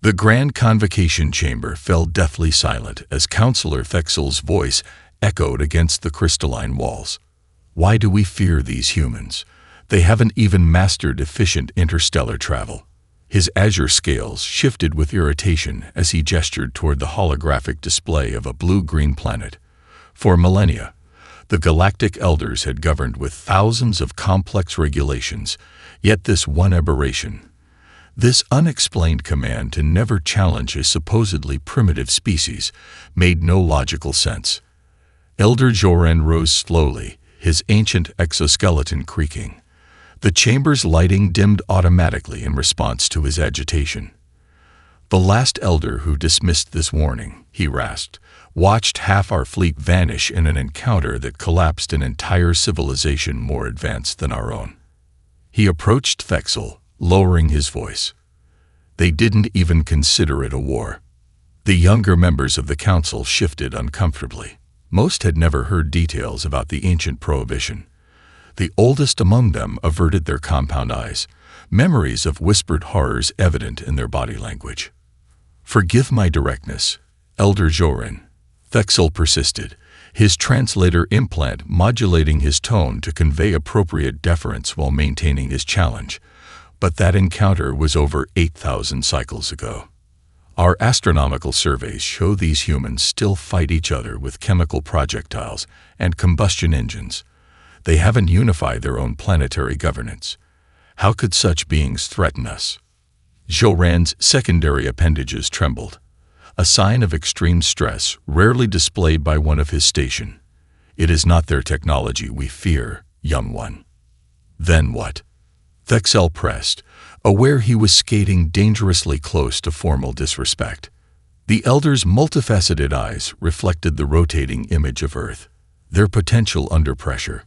The grand convocation chamber fell deathly silent as Counselor Thexel's voice echoed against the crystalline walls. Why do we fear these humans? They haven't even mastered efficient interstellar travel. His azure scales shifted with irritation as he gestured toward the holographic display of a blue-green planet. For millennia, the Galactic Elders had governed with thousands of complex regulations, yet this one aberration, this unexplained command to never challenge a supposedly primitive species, made no logical sense. Elder Joran rose slowly, his ancient exoskeleton creaking. The chamber's lighting dimmed automatically in response to his agitation. The last elder who dismissed this warning, he rasped, watched half our fleet vanish in an encounter that collapsed an entire civilization more advanced than our own. He approached Thexel, lowering his voice. They didn't even consider it a war. The younger members of the council shifted uncomfortably. Most had never heard details about the ancient prohibition. The oldest among them averted their compound eyes, memories of whispered horrors evident in their body language. "Forgive my directness, Elder Joran," Thexel persisted, his translator implant modulating his tone to convey appropriate deference while maintaining his challenge. But that encounter was over 8,000 cycles ago. Our astronomical surveys show these humans still fight each other with chemical projectiles and combustion engines. They haven't unified their own planetary governance. How could such beings threaten us? Joran's secondary appendages trembled, a sign of extreme stress rarely displayed by one of his station. It is not their technology we fear, young one. Then what? Thexel pressed, aware he was skating dangerously close to formal disrespect. The elder's multifaceted eyes reflected the rotating image of Earth, their potential under pressure.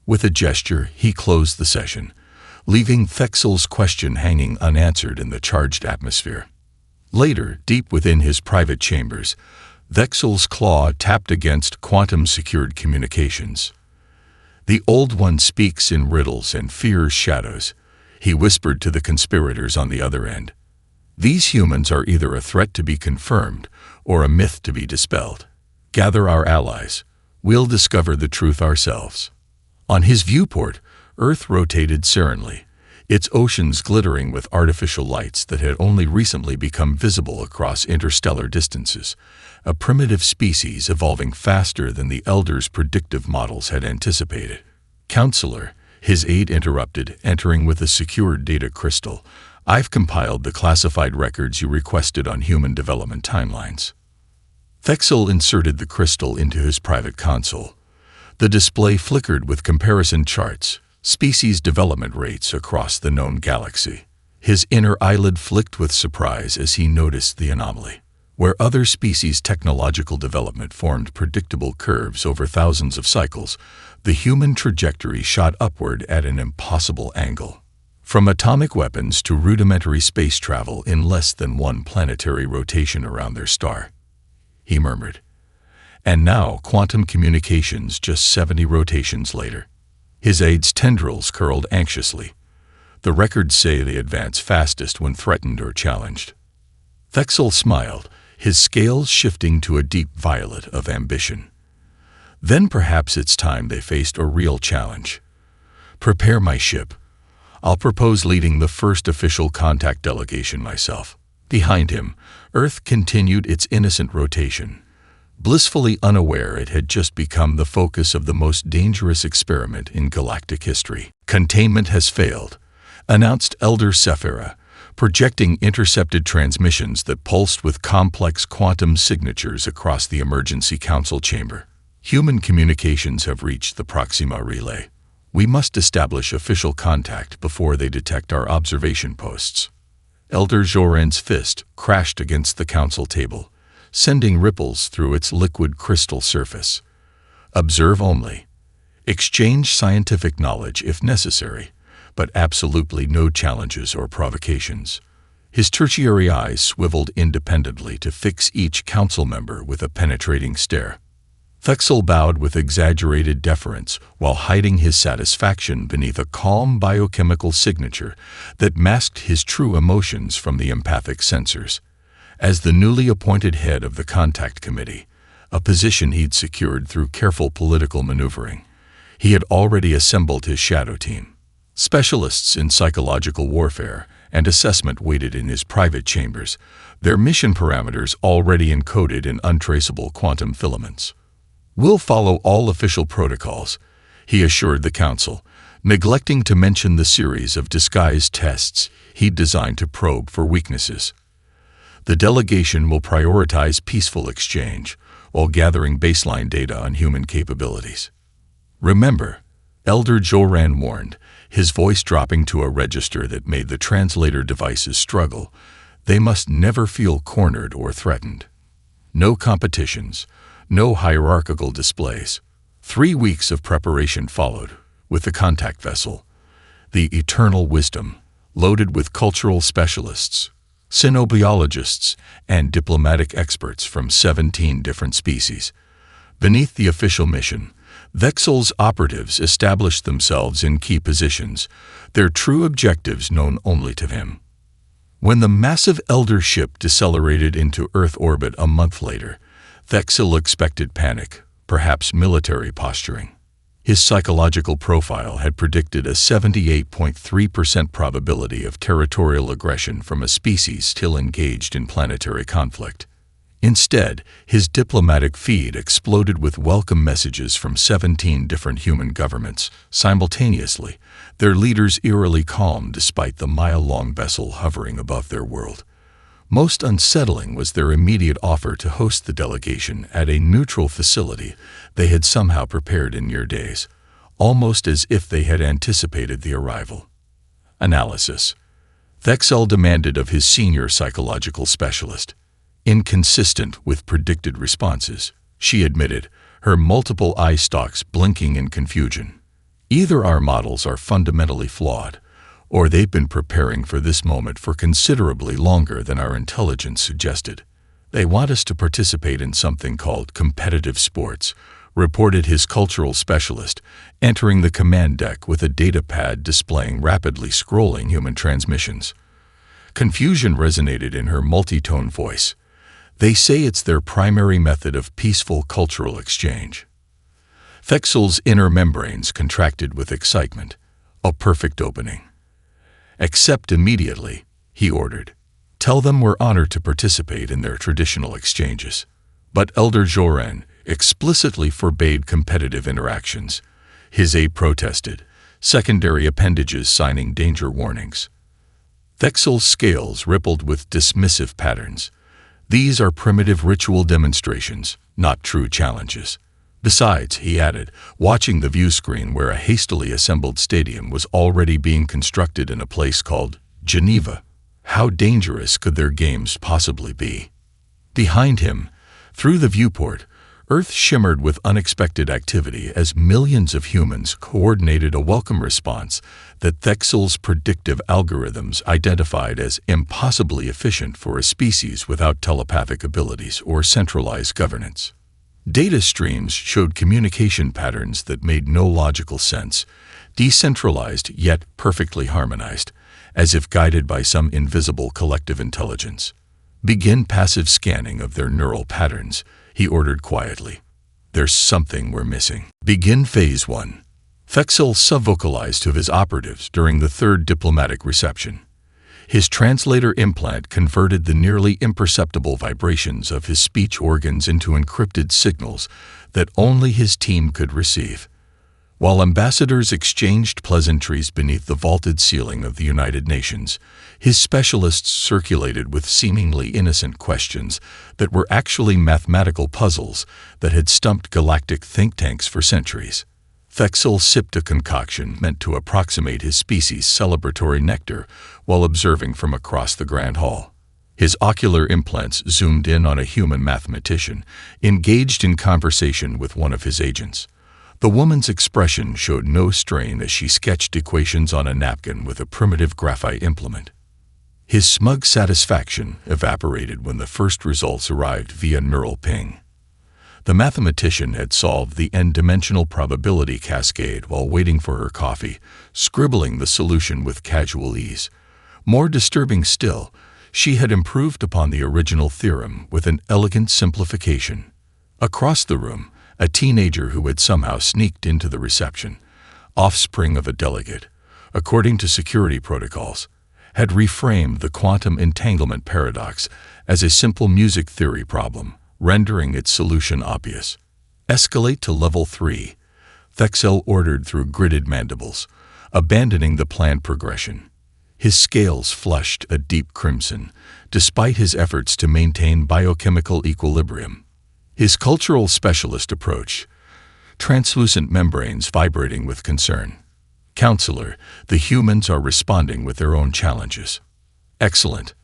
With a gesture, he closed the session, leaving Thexel's question hanging unanswered in the charged atmosphere. Later, deep within his private chambers, Thexel's claw tapped against quantum-secured communications. The Old One speaks in riddles and fears shadows, he whispered to the conspirators on the other end. These humans are either a threat to be confirmed or a myth to be dispelled. Gather our allies. We'll discover the truth ourselves. On his viewport, Earth rotated serenely, its oceans glittering with artificial lights that had only recently become visible across interstellar distances, a primitive species evolving faster than the Elders' predictive models had anticipated. "Counselor," his aide interrupted, entering with a secured data crystal, "I've compiled the classified records you requested on human development timelines." Thexel inserted the crystal into his private console. The display flickered with comparison charts, species development rates across the known galaxy. His inner eyelid flicked with surprise as he noticed the anomaly. Where other species' technological development formed predictable curves over thousands of cycles, the human trajectory shot upward at an impossible angle. From atomic weapons to rudimentary space travel in less than one planetary rotation around their star. He murmured. And now quantum communications just 70 rotations later. His aide's tendrils curled anxiously. The records say they advance fastest when threatened or challenged. Thexel smiled, his scales shifting to a deep violet of ambition. Then perhaps it's time they faced a real challenge. Prepare my ship. I'll propose leading the first official contact delegation myself. Behind him, Earth continued its innocent rotation. Blissfully unaware it had just become the focus of the most dangerous experiment in galactic history. "Containment has failed," announced Elder Sephira, projecting intercepted transmissions that pulsed with complex quantum signatures across the emergency council chamber. "Human communications have reached the Proxima Relay. We must establish official contact before they detect our observation posts." Elder Joran's fist crashed against the council table, sending ripples through its liquid crystal surface. "Observe only. Exchange scientific knowledge if necessary, but absolutely no challenges or provocations." His tertiary eyes swiveled independently to fix each council member with a penetrating stare. Thexel bowed with exaggerated deference while hiding his satisfaction beneath a calm biochemical signature that masked his true emotions from the empathic sensors. As the newly appointed head of the Contact Committee, a position he'd secured through careful political maneuvering, he had already assembled his shadow team. Specialists in psychological warfare and assessment waited in his private chambers, their mission parameters already encoded in untraceable quantum filaments. "We'll follow all official protocols," he assured the council, neglecting to mention the series of disguise tests he'd designed to probe for weaknesses. "The delegation will prioritize peaceful exchange while gathering baseline data on human capabilities. Remember," Elder Joran warned, his voice dropping to a register that made the translator devices struggle, "they must never feel cornered or threatened. No competitions, no hierarchical displays." 3 weeks of preparation followed, with the contact vessel, the Eternal Wisdom, loaded with cultural specialists, xenobiologists, and diplomatic experts from 17 different species. Beneath the official mission, Vexel's operatives established themselves in key positions, their true objectives known only to him. When the massive Elder ship decelerated into Earth orbit a month later, Vexel expected panic, perhaps military posturing. His psychological profile had predicted a 78.3% probability of territorial aggression from a species still engaged in planetary conflict. Instead, his diplomatic feed exploded with welcome messages from 17 different human governments simultaneously, their leaders eerily calm despite the mile-long vessel hovering above their world. Most unsettling was their immediate offer to host the delegation at a neutral facility they had somehow prepared in mere days, almost as if they had anticipated the arrival. Analysis. Vexel demanded of his senior psychological specialist. Inconsistent with predicted responses, she admitted, her multiple eye stalks blinking in confusion. "Either our models are fundamentally flawed, or they've been preparing for this moment for considerably longer than our intelligence suggested. They want us to participate in something called competitive sports," reported his cultural specialist, entering the command deck with a data pad displaying rapidly scrolling human transmissions. Confusion resonated in her multi-tone voice. "They say it's their primary method of peaceful cultural exchange." Vexel's inner membranes contracted with excitement. A perfect opening. "Accept immediately," he ordered. "Tell them we're honored to participate in their traditional exchanges." But Elder Joran explicitly forbade competitive interactions. His aide protested, secondary appendages signing danger warnings. Vexel's scales rippled with dismissive patterns. "These are primitive ritual demonstrations, not true challenges." Besides, he added, watching the view screen where a hastily assembled stadium was already being constructed in a place called Geneva, how dangerous could their games possibly be? Behind him, through the viewport, Earth shimmered with unexpected activity as millions of humans coordinated a welcome response that Vexel's predictive algorithms identified as impossibly efficient for a species without telepathic abilities or centralized governance. Data streams showed communication patterns that made no logical sense, decentralized yet perfectly harmonized, as if guided by some invisible collective intelligence. "Begin passive scanning of their neural patterns," he ordered quietly. "There's something we're missing." "Begin Phase 1. Vexel subvocalized to his operatives during the third diplomatic reception. His translator implant converted the nearly imperceptible vibrations of his speech organs into encrypted signals that only his team could receive. While ambassadors exchanged pleasantries beneath the vaulted ceiling of the United Nations, his specialists circulated with seemingly innocent questions that were actually mathematical puzzles that had stumped galactic think tanks for centuries. Vexel sipped a concoction meant to approximate his species' celebratory nectar while observing from across the grand hall. His ocular implants zoomed in on a human mathematician, engaged in conversation with one of his agents. The woman's expression showed no strain as she sketched equations on a napkin with a primitive graphite implement. His smug satisfaction evaporated when the first results arrived via neural ping. The mathematician had solved the n-dimensional probability cascade while waiting for her coffee, scribbling the solution with casual ease. More disturbing still, She had improved upon the original theorem with an elegant simplification. Across the room, a teenager who had somehow sneaked into the reception, offspring of a delegate, according to security protocols, had reframed the quantum entanglement paradox as a simple music theory problem, rendering its solution obvious. Escalate to level 3, Thexel ordered through gritted mandibles, abandoning the planned progression. His scales flushed a deep crimson, despite his efforts to maintain biochemical equilibrium. His cultural specialist approach, translucent membranes vibrating with concern. Counselor, the humans are responding with their own challenges. Excellent,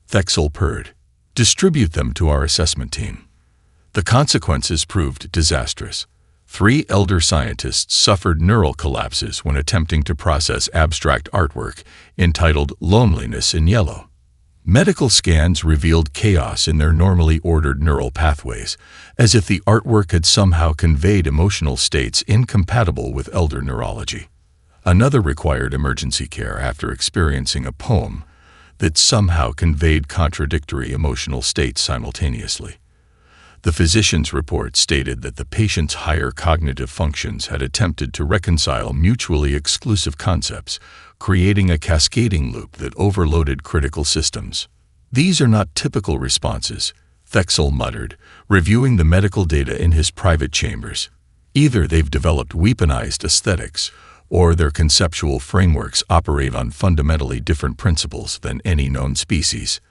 Thexel purred. Distribute them to our assessment team. The consequences proved disastrous. 3 elder scientists suffered neural collapses when attempting to process abstract artwork entitled Loneliness in Yellow. Medical scans revealed chaos in their normally ordered neural pathways, as if the artwork had somehow conveyed emotional states incompatible with elder neurology. Another required emergency care after experiencing a poem that somehow conveyed contradictory emotional states simultaneously. The physician's report stated that the patient's higher cognitive functions had attempted to reconcile mutually exclusive concepts, creating a cascading loop that overloaded critical systems. These are not typical responses, Thexel muttered, reviewing the medical data in his private chambers. Either they've developed weaponized aesthetics, or their conceptual frameworks operate on fundamentally different principles than any known species.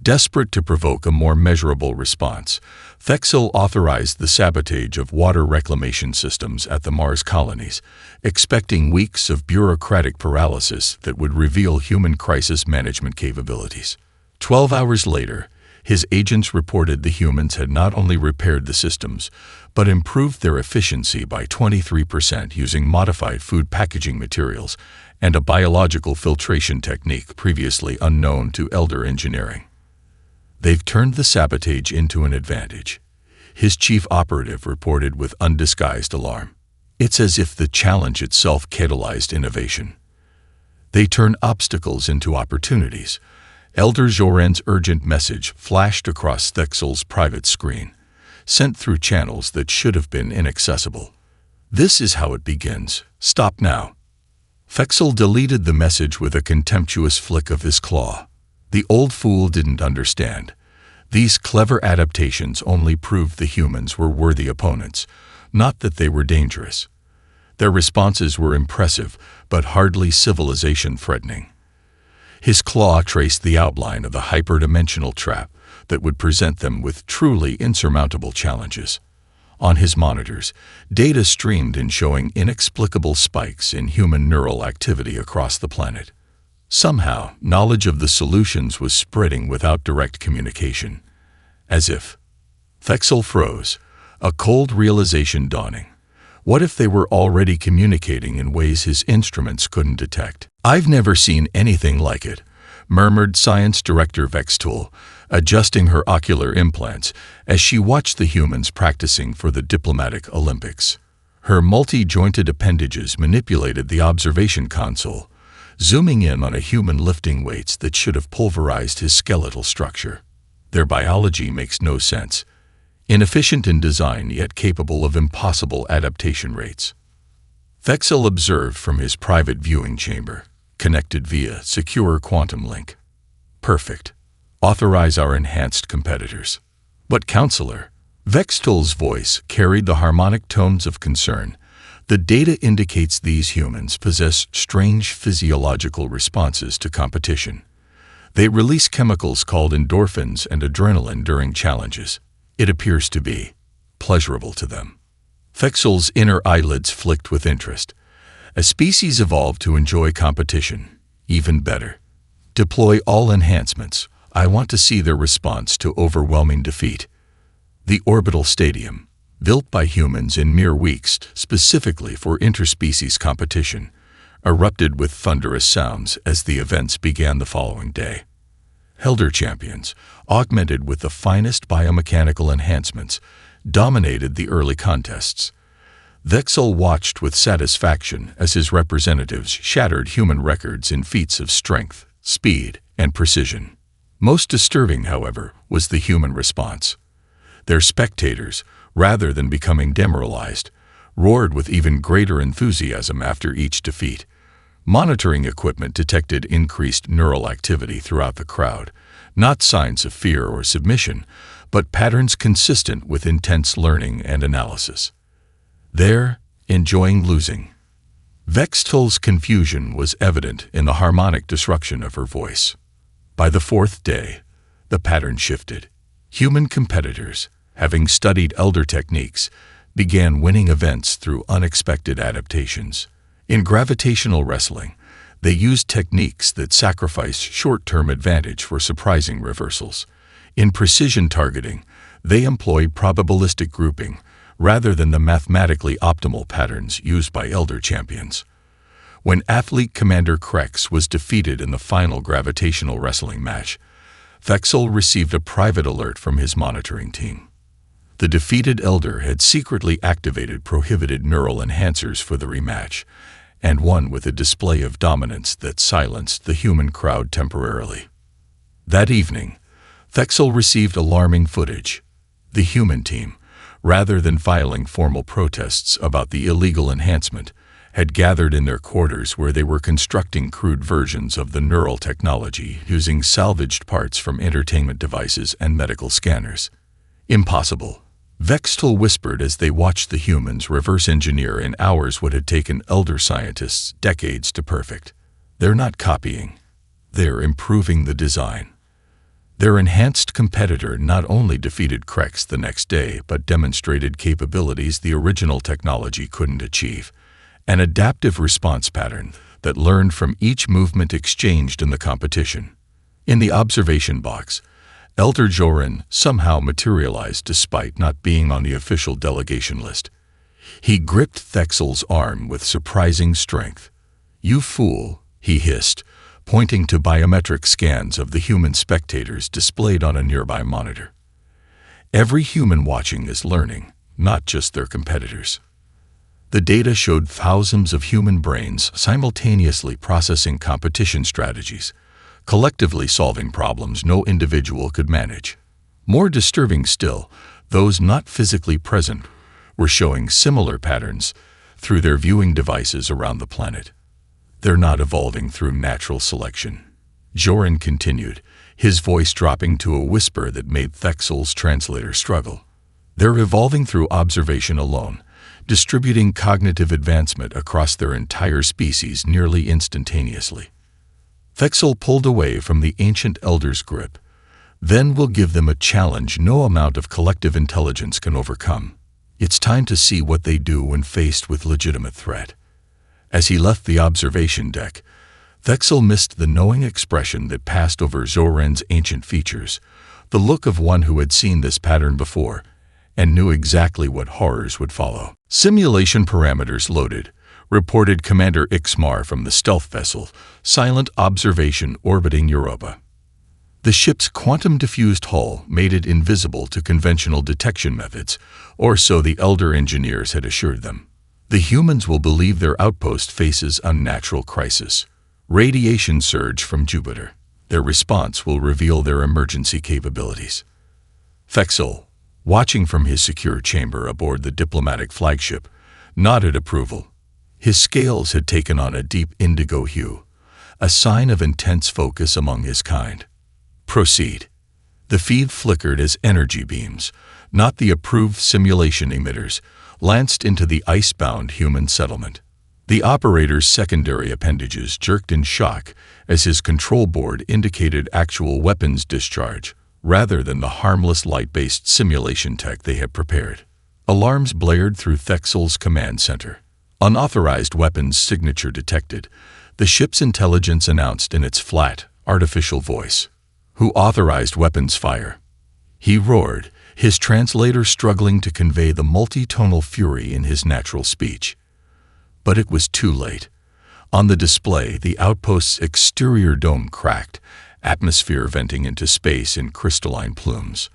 Desperate to provoke a more measurable response, Thexel authorized the sabotage of water reclamation systems at the Mars colonies, expecting weeks of bureaucratic paralysis that would reveal human crisis management capabilities. 12 hours later, his agents reported the humans had not only repaired the systems, but improved their efficiency by 23% using modified food packaging materials and a biological filtration technique previously unknown to elder engineering. They've turned the sabotage into an advantage, his chief operative reported with undisguised alarm. It's as if the challenge itself catalyzed innovation. They turn obstacles into opportunities. Elder Joren's urgent message flashed across Thexel's private screen, sent through channels that should have been inaccessible. This is how it begins. Stop now. Thexel deleted the message with a contemptuous flick of his claw. The old fool didn't understand. These clever adaptations only proved the humans were worthy opponents, not that they were dangerous. Their responses were impressive, but hardly civilization-threatening. His claw traced the outline of the hyperdimensional trap that would present them with truly insurmountable challenges. On his monitors, data streamed in showing inexplicable spikes in human neural activity across the planet. Somehow, knowledge of the solutions was spreading without direct communication. As if. Thexel froze, a cold realization dawning. What if they were already communicating in ways his instruments couldn't detect? I've never seen anything like it, murmured Science Director Vextool, adjusting her ocular implants as she watched the humans practicing for the diplomatic Olympics. Her multi-jointed appendages manipulated the observation console, zooming in on a human lifting weights that should have pulverized his skeletal structure. Their biology makes no sense. Inefficient in design, yet capable of impossible adaptation rates. Thexel observed from his private viewing chamber, connected via secure quantum link. Perfect. Authorize our enhanced competitors. But Counselor, Vextol's voice carried the harmonic tones of concern. The data indicates these humans possess strange physiological responses to competition. They release chemicals called endorphins and adrenaline during challenges. It appears to be pleasurable to them. Thexel's inner eyelids flicked with interest. A species evolved to enjoy competition. Even better. Deploy all enhancements. I want to see their response to overwhelming defeat. The orbital stadium, built by humans in mere weeks specifically for interspecies competition, erupted with thunderous sounds as the events began the following day. Elder champions, augmented with the finest biomechanical enhancements, dominated the early contests. Thexel watched with satisfaction as his representatives shattered human records in feats of strength, speed, and precision. Most disturbing, however, was the human response. Their spectators, rather than becoming demoralized, roared with even greater enthusiasm after each defeat. Monitoring equipment detected increased neural activity throughout the crowd, not signs of fear or submission, but patterns consistent with intense learning and analysis. They're enjoying losing. Vextel's confusion was evident in the harmonic disruption of her voice. By the fourth day, the pattern shifted. Human competitors, having studied elder techniques, began winning events through unexpected adaptations. In gravitational wrestling, they used techniques that sacrificed short-term advantage for surprising reversals. In precision targeting, they employed probabilistic grouping rather than the mathematically optimal patterns used by elder champions. When athlete Commander Krex was defeated in the final gravitational wrestling match, Vexel received a private alert from his monitoring team. The defeated elder had secretly activated prohibited neural enhancers for the rematch, and won with a display of dominance that silenced the human crowd temporarily. That evening, Vexel received alarming footage. The human team, rather than filing formal protests about the illegal enhancement, had gathered in their quarters where they were constructing crude versions of the neural technology using salvaged parts from entertainment devices and medical scanners. Impossible. Vextel whispered as they watched the humans reverse engineer in hours what had taken elder scientists decades to perfect. They're not copying. They're improving the design. Their enhanced competitor not only defeated Krex the next day but demonstrated capabilities the original technology couldn't achieve. An adaptive response pattern that learned from each movement exchanged in the competition. In the observation box, Elder Joran somehow materialized despite not being on the official delegation list. He gripped Vexel's arm with surprising strength. "You fool," he hissed, pointing to biometric scans of the human spectators displayed on a nearby monitor. Every human watching is learning, not just their competitors. The data showed thousands of human brains simultaneously processing competition strategies, collectively solving problems no individual could manage. More disturbing still, those not physically present were showing similar patterns through their viewing devices around the planet. They're not evolving through natural selection. Joran continued, his voice dropping to a whisper that made Vexel's translator struggle. They're evolving through observation alone, distributing cognitive advancement across their entire species nearly instantaneously. Vexel pulled away from the ancient elder's grip. Then we'll give them a challenge no amount of collective intelligence can overcome. It's time to see what they do when faced with legitimate threat. As he left the observation deck, Vexel missed the knowing expression that passed over Zoran's ancient features, the look of one who had seen this pattern before and knew exactly what horrors would follow. Simulation parameters loaded, reported Commander Ixmar from the stealth vessel, Silent Observation orbiting Europa. The ship's quantum-diffused hull made it invisible to conventional detection methods, or so the elder engineers had assured them. The humans will believe their outpost faces unnatural crisis. Radiation surge from Jupiter. Their response will reveal their emergency capabilities. Vexel, watching from his secure chamber aboard the diplomatic flagship, nodded approval. His scales had taken on a deep indigo hue, a sign of intense focus among his kind. Proceed. The feed flickered as energy beams, not the approved simulation emitters, lanced into the ice-bound human settlement. The operator's secondary appendages jerked in shock as his control board indicated actual weapons discharge, rather than the harmless light-based simulation tech they had prepared. Alarms blared through Vexel's command center. Unauthorized weapons signature detected, the ship's intelligence announced in its flat, artificial voice. Who authorized weapons fire? He roared, his translator struggling to convey the multi-tonal fury in his natural speech. But it was too late. On the display, the outpost's exterior dome cracked, atmosphere venting into space in crystalline plumes.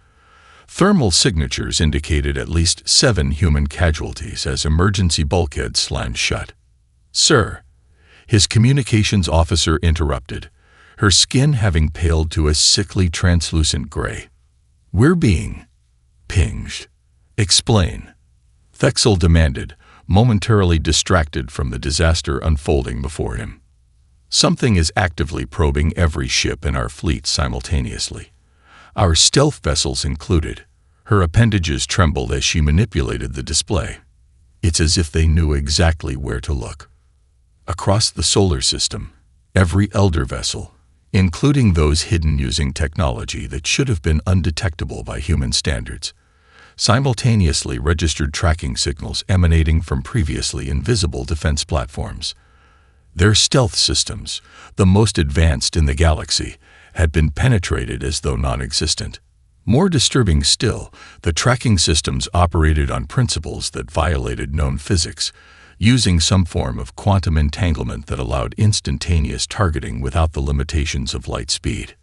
Thermal signatures indicated at least 7 human casualties as emergency bulkheads slammed shut. "Sir," his communications officer interrupted, her skin having paled to a sickly translucent gray. "We're being pinged." "Explain," Thexel demanded, momentarily distracted from the disaster unfolding before him. "Something is actively probing every ship in our fleet simultaneously, our stealth vessels included." Her appendages trembled as she manipulated the display. It's as if they knew exactly where to look. Across the solar system, every elder vessel, including those hidden using technology that should have been undetectable by human standards, simultaneously registered tracking signals emanating from previously invisible defense platforms. Their stealth systems, the most advanced in the galaxy, had been penetrated as though non-existent. More disturbing still, the tracking systems operated on principles that violated known physics, using some form of quantum entanglement that allowed instantaneous targeting without the limitations of light speed.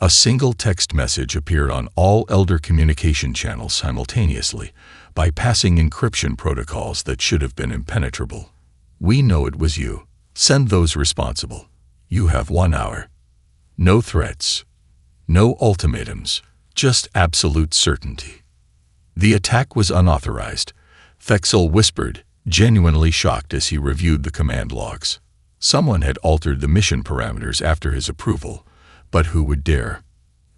A single text message appeared on all Elder communication channels simultaneously, bypassing encryption protocols that should have been impenetrable. "We know it was you. Send those responsible. You have 1 hour. No threats. No ultimatums. Just absolute certainty." The attack was unauthorized, Thexel whispered, genuinely shocked as he reviewed the command logs. Someone had altered the mission parameters after his approval, but who would dare?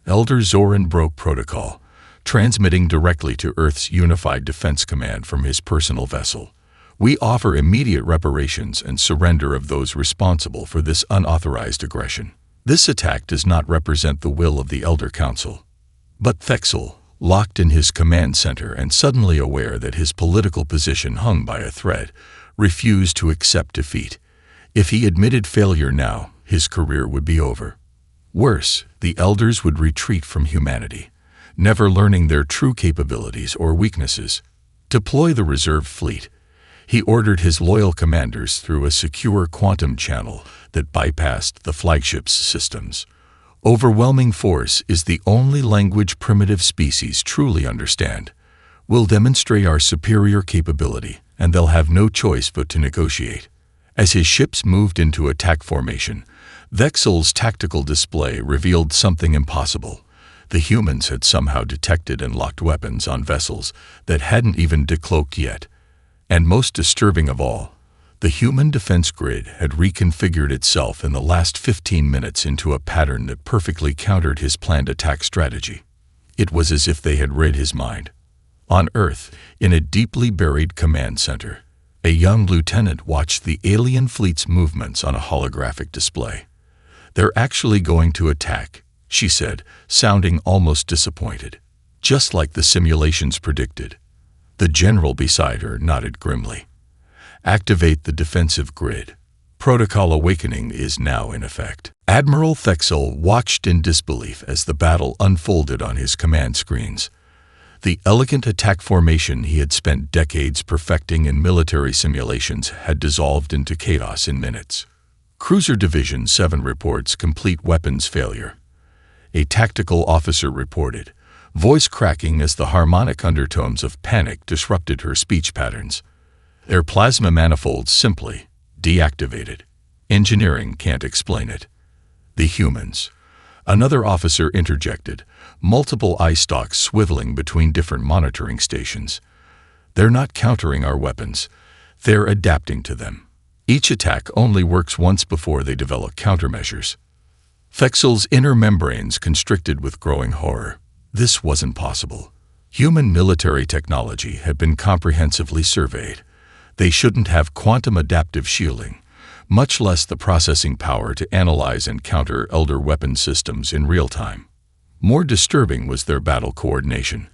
Elder Zoran broke protocol, transmitting directly to Earth's Unified Defense Command from his personal vessel. "We offer immediate reparations and surrender of those responsible for this unauthorized aggression. This attack does not represent the will of the Elder Council." But Thexel, locked in his command center and suddenly aware that his political position hung by a thread, refused to accept defeat. If he admitted failure now, his career would be over. Worse, the Elders would retreat from humanity, never learning their true capabilities or weaknesses. Deploy the reserve fleet. He ordered his loyal commanders through a secure quantum channel that bypassed the flagship's systems. Overwhelming force is the only language primitive species truly understand. We'll demonstrate our superior capability, and they'll have no choice but to negotiate. As his ships moved into attack formation, Thexel's tactical display revealed something impossible. The humans had somehow detected and locked weapons on vessels that hadn't even decloaked yet. And most disturbing of all, the human defense grid had reconfigured itself in the last 15 minutes into a pattern that perfectly countered his planned attack strategy. It was as if they had read his mind. On Earth, in a deeply buried command center, a young lieutenant watched the alien fleet's movements on a holographic display. "They're actually going to attack," she said, sounding almost disappointed. "Just like the simulations predicted." The general beside her nodded grimly. "Activate the defensive grid. Protocol awakening is now in effect." Admiral Thexel watched in disbelief as the battle unfolded on his command screens. The elegant attack formation he had spent decades perfecting in military simulations had dissolved into chaos in minutes. Cruiser Division 7 reports complete weapons failure. A tactical officer reported, voice cracking as the harmonic undertones of panic disrupted her speech patterns. Their plasma manifolds simply deactivated. Engineering can't explain it. The humans. Another officer interjected, multiple eye stalks swiveling between different monitoring stations. "They're not countering our weapons. They're adapting to them. Each attack only works once before they develop countermeasures." Thexel's inner membranes constricted with growing horror. This wasn't possible. Human military technology had been comprehensively surveyed. They shouldn't have quantum adaptive shielding, much less the processing power to analyze and counter Elder weapon systems in real time. More disturbing was their battle coordination.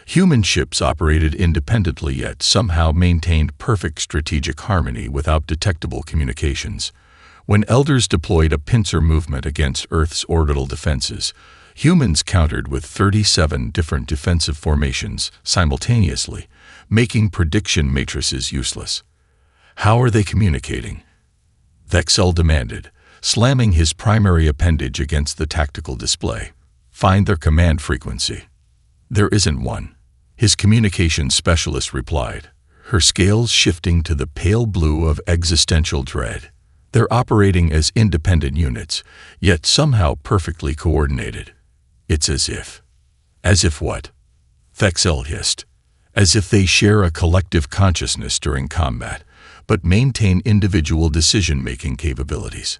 Human ships operated independently yet somehow maintained perfect strategic harmony without detectable communications. When Elders deployed a pincer movement against Earth's orbital defenses, humans countered with 37 different defensive formations simultaneously, making prediction matrices useless. "How are they communicating?" Thexel demanded, slamming his primary appendage against the tactical display. "Find their command frequency." "There isn't one," his communications specialist replied, her scales shifting to the pale blue of existential dread. They're operating as independent units, yet somehow perfectly coordinated. It's as if. As if what? Thexel hissed. As if they share a collective consciousness during combat, but maintain individual decision-making capabilities.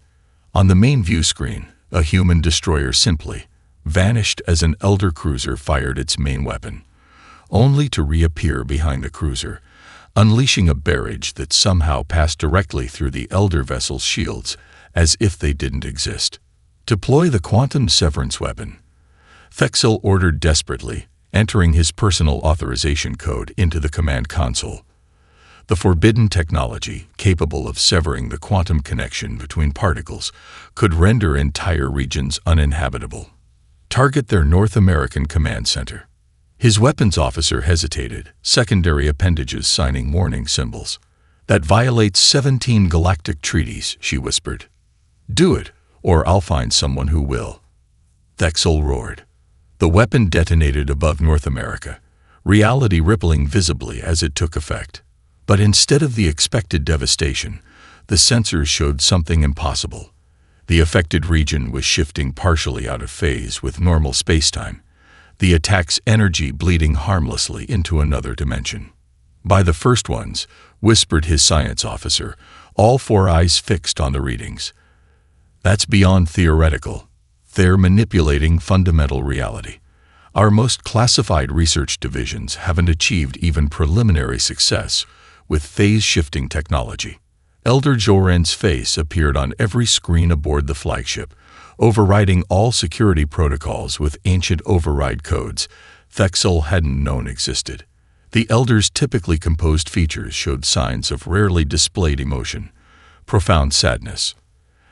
On the main view screen, a human destroyer simply vanished as an Elder cruiser fired its main weapon, only to reappear behind the cruiser, unleashing a barrage that somehow passed directly through the Elder vessel's shields as if they didn't exist. Deploy the quantum severance weapon, Thexel ordered desperately, entering his personal authorization code into the command console. The forbidden technology, capable of severing the quantum connection between particles, could render entire regions uninhabitable. Target their North American command center. His weapons officer hesitated, secondary appendages signing warning symbols. That violates 17 galactic treaties, she whispered. Do it, or I'll find someone who will. Thexel roared. The weapon detonated above North America, reality rippling visibly as it took effect. But instead of the expected devastation, the sensors showed something impossible. The affected region was shifting partially out of phase with normal spacetime, the attack's energy bleeding harmlessly into another dimension. By the first ones, whispered his science officer, all four eyes fixed on the readings. That's beyond theoretical. They're manipulating fundamental reality. Our most classified research divisions haven't achieved even preliminary success with phase-shifting technology. Elder Joran's face appeared on every screen aboard the flagship, overriding all security protocols with ancient override codes Thexel hadn't known existed. The Elder's typically composed features showed signs of rarely displayed emotion, profound sadness.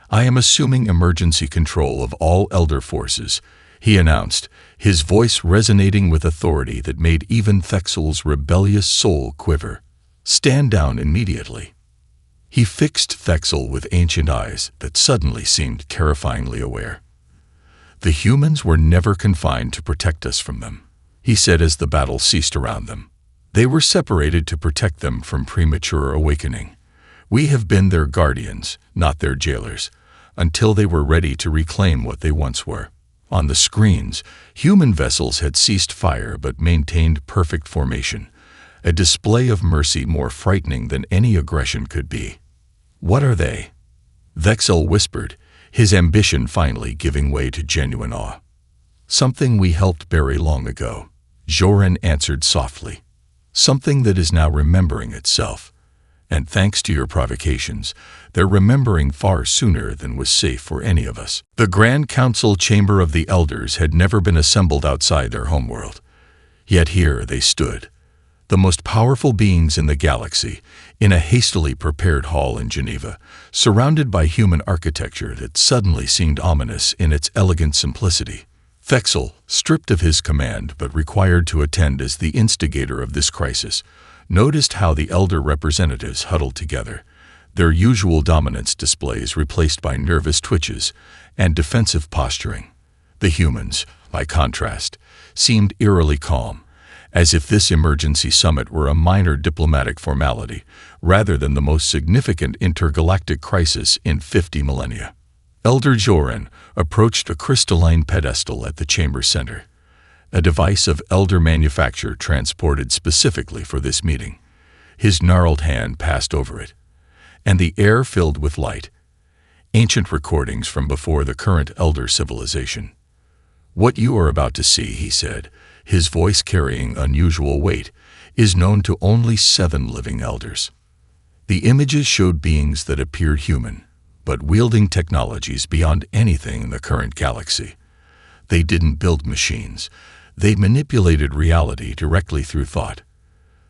I am assuming emergency control of all Elder forces, he announced, his voice resonating with authority that made even Thexel's rebellious soul quiver. Stand down immediately. He fixed Thexel with ancient eyes that suddenly seemed terrifyingly aware. The humans were never confined to protect us from them, he said as the battle ceased around them. They were separated to protect them from premature awakening. We have been their guardians, not their jailers, until they were ready to reclaim what they once were. On the screens, human vessels had ceased fire but maintained perfect formation, a display of mercy more frightening than any aggression could be. What are they? Thexel whispered, his ambition finally giving way to genuine awe. Something we helped bury long ago, Joran answered softly. Something that is now remembering itself. And thanks to your provocations, they're remembering far sooner than was safe for any of us. The Grand Council Chamber of the Elders had never been assembled outside their homeworld. Yet here they stood, the most powerful beings in the galaxy, in a hastily prepared hall in Geneva, surrounded by human architecture that suddenly seemed ominous in its elegant simplicity. Thexel, stripped of his command but required to attend as the instigator of this crisis, noticed how the Elder representatives huddled together, their usual dominance displays replaced by nervous twitches and defensive posturing. The humans, by contrast, seemed eerily calm, as if this emergency summit were a minor diplomatic formality rather than the most significant intergalactic crisis in 50 millennia. Elder Joran approached a crystalline pedestal at the chamber center, a device of Elder manufacture transported specifically for this meeting. His gnarled hand passed over it, and the air filled with light, ancient recordings from before the current Elder civilization. What you are about to see, he said, his voice carrying unusual weight, is known to only 7 living Elders. The images showed beings that appeared human, but wielding technologies beyond anything in the current galaxy. They didn't build machines. They manipulated reality directly through thought.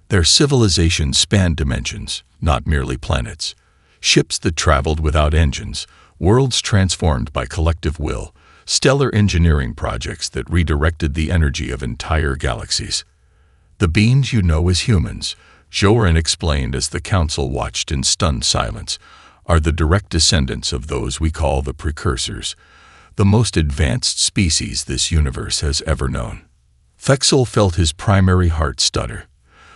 Their civilization spanned dimensions, not merely planets. Ships that traveled without engines, worlds transformed by collective will, stellar engineering projects that redirected the energy of entire galaxies. The beings you know as humans, Joran explained as the council watched in stunned silence, are the direct descendants of those we call the precursors, the most advanced species this universe has ever known. Thexel felt his primary heart stutter.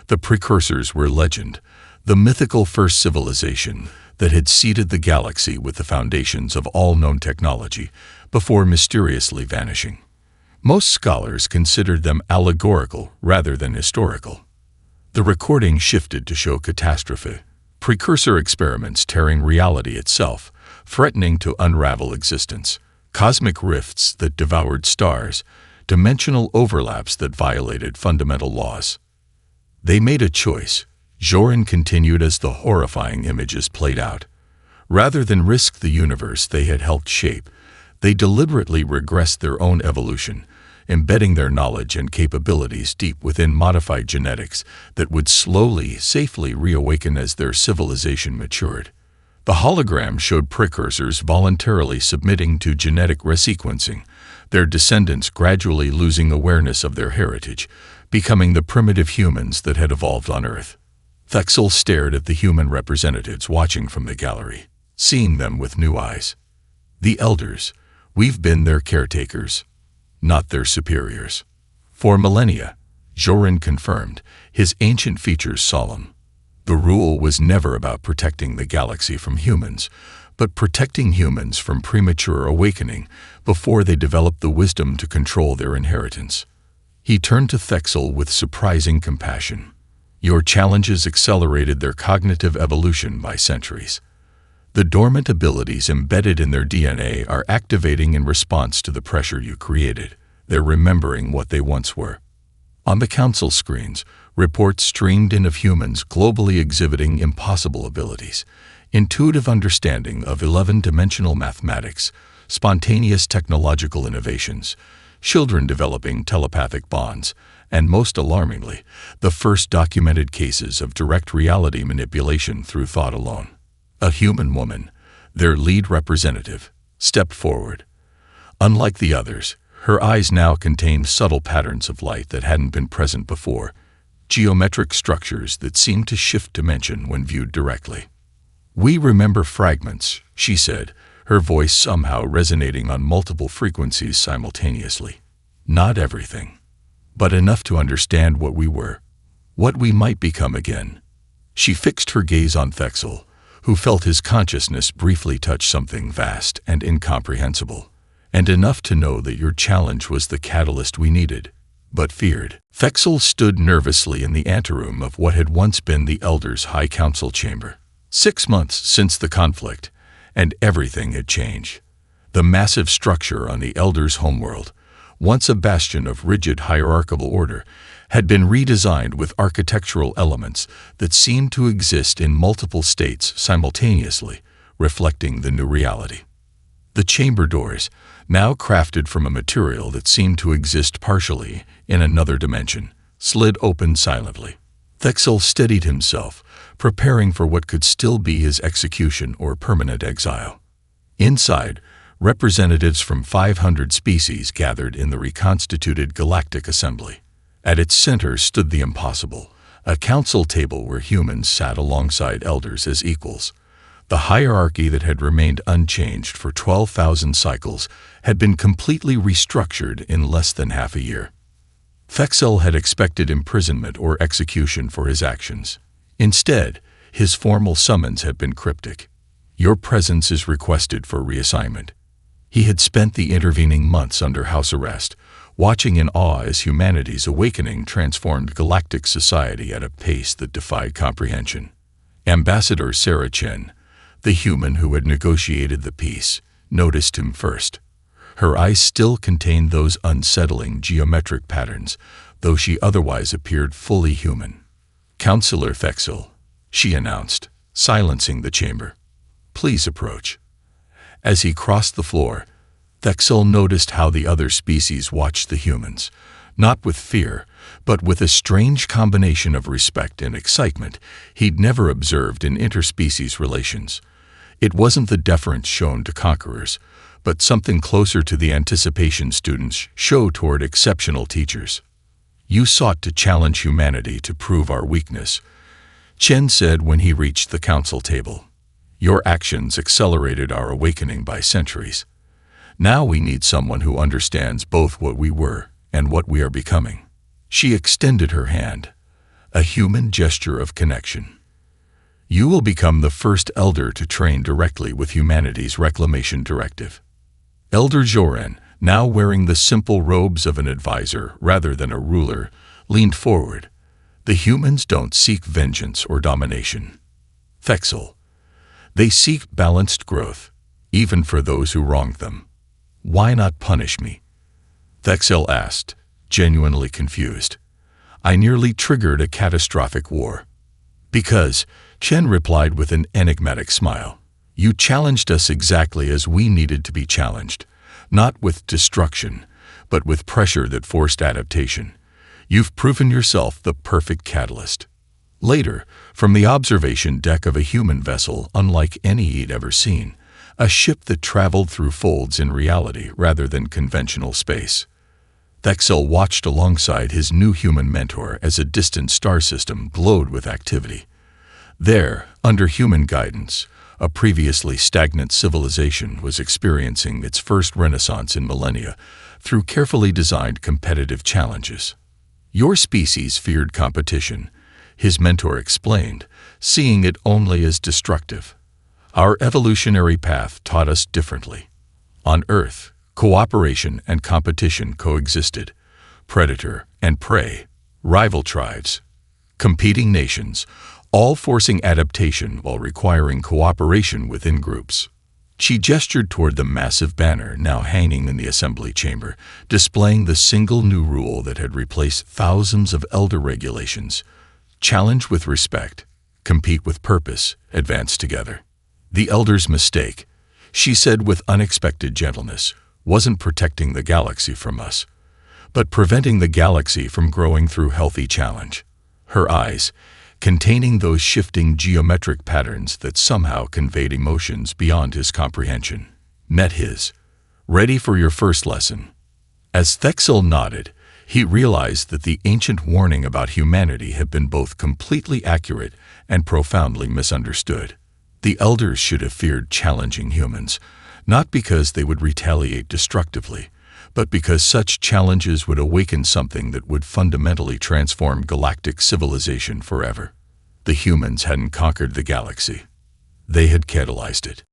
The precursors were legend, the mythical first civilization that had seeded the galaxy with the foundations of all known technology before mysteriously vanishing. Most scholars considered them allegorical rather than historical. The recording shifted to show catastrophe, precursor experiments tearing reality itself, threatening to unravel existence, cosmic rifts that devoured stars, dimensional overlaps that violated fundamental laws. They made a choice. Joran continued as the horrifying images played out. Rather than risk the universe they had helped shape, they deliberately regressed their own evolution, embedding their knowledge and capabilities deep within modified genetics that would slowly, safely reawaken as their civilization matured. The hologram showed precursors voluntarily submitting to genetic resequencing, their descendants gradually losing awareness of their heritage, becoming the primitive humans that had evolved on Earth. Thexel stared at the human representatives watching from the gallery, seeing them with new eyes. The elders, we've been their caretakers, not their superiors. For millennia, Joran confirmed, his ancient features solemn. The rule was never about protecting the galaxy from humans, but protecting humans from premature awakening before they developed the wisdom to control their inheritance. He turned to Thexel with surprising compassion. Your challenges accelerated their cognitive evolution by centuries. The dormant abilities embedded in their DNA are activating in response to the pressure you created. They're remembering what they once were. On the council screens, reports streamed in of humans globally exhibiting impossible abilities, intuitive understanding of 11-dimensional mathematics, spontaneous technological innovations, children developing telepathic bonds, and most alarmingly, the first documented cases of direct reality manipulation through thought alone. A human woman, their lead representative, stepped forward. Unlike the others, her eyes now contained subtle patterns of light that hadn't been present before, geometric structures that seemed to shift dimension when viewed directly. We remember fragments, she said, her voice somehow resonating on multiple frequencies simultaneously. Not everything, but enough to understand what we were, what we might become again. She fixed her gaze on Thexel, who felt his consciousness briefly touch something vast and incomprehensible, and enough to know that your challenge was the catalyst we needed, but feared. Thexel stood nervously in the anteroom of what had once been the Elders' High Council chamber. 6 months since the conflict, and everything had changed. The massive structure on the Elders' homeworld, once a bastion of rigid hierarchical order, had been redesigned with architectural elements that seemed to exist in multiple states simultaneously, reflecting the new reality. The chamber doors, now crafted from a material that seemed to exist partially in another dimension, slid open silently. Thexel steadied himself, preparing for what could still be his execution or permanent exile. Inside, representatives from 500 species gathered in the reconstituted Galactic Assembly. At its center stood the impossible, a council table where humans sat alongside elders as equals. The hierarchy that had remained unchanged for 12,000 cycles had been completely restructured in less than half a year. Thexel had expected imprisonment or execution for his actions. Instead, his formal summons had been cryptic. Your presence is requested for reassignment. He had spent the intervening months under house arrest, watching in awe as humanity's awakening transformed galactic society at a pace that defied comprehension. Ambassador Sarah Chen, the human who had negotiated the peace, noticed him first. Her eyes still contained those unsettling geometric patterns, though she otherwise appeared fully human. "Counselor Thexel," she announced, silencing the chamber. "Please approach." As he crossed the floor, Thexel noticed how the other species watched the humans, not with fear, but with a strange combination of respect and excitement he'd never observed in interspecies relations. It wasn't the deference shown to conquerors, but something closer to the anticipation students show toward exceptional teachers. "You sought to challenge humanity to prove our weakness," Chen said when he reached the council table. "Your actions accelerated our awakening by centuries. Now we need someone who understands both what we were and what we are becoming." She extended her hand, a human gesture of connection. You will become the first elder to train directly with humanity's reclamation directive. Elder Joran, now wearing the simple robes of an advisor rather than a ruler, leaned forward. The humans don't seek vengeance or domination. Thexel. They seek balanced growth, even for those who wronged them. Why not punish me? Thexel asked, genuinely confused. I nearly triggered a catastrophic war. Because, Chen replied with an enigmatic smile. You challenged us exactly as we needed to be challenged, not with destruction, but with pressure that forced adaptation. You've proven yourself the perfect catalyst. Later, from the observation deck of a human vessel unlike any he'd ever seen, a ship that traveled through folds in reality rather than conventional space. Thexel watched alongside his new human mentor as a distant star system glowed with activity. There, under human guidance, a previously stagnant civilization was experiencing its first renaissance in millennia through carefully designed competitive challenges. Your species feared competition, his mentor explained, seeing it only as destructive. Our evolutionary path taught us differently. On Earth, cooperation and competition coexisted. Predator and prey, rival tribes, competing nations, all forcing adaptation while requiring cooperation within groups. She gestured toward the massive banner now hanging in the assembly chamber, displaying the single new rule that had replaced thousands of elder regulations. Challenge with respect, compete with purpose, advance together. The elder's mistake, she said with unexpected gentleness, wasn't protecting the galaxy from us, but preventing the galaxy from growing through healthy challenge. Her eyes, containing those shifting geometric patterns that somehow conveyed emotions beyond his comprehension, met his. Ready for your first lesson? As Thexel nodded, he realized that the ancient warning about humanity had been both completely accurate and profoundly misunderstood. The elders should have feared challenging humans, not because they would retaliate destructively, but because such challenges would awaken something that would fundamentally transform galactic civilization forever. The humans hadn't conquered the galaxy. They had catalyzed it.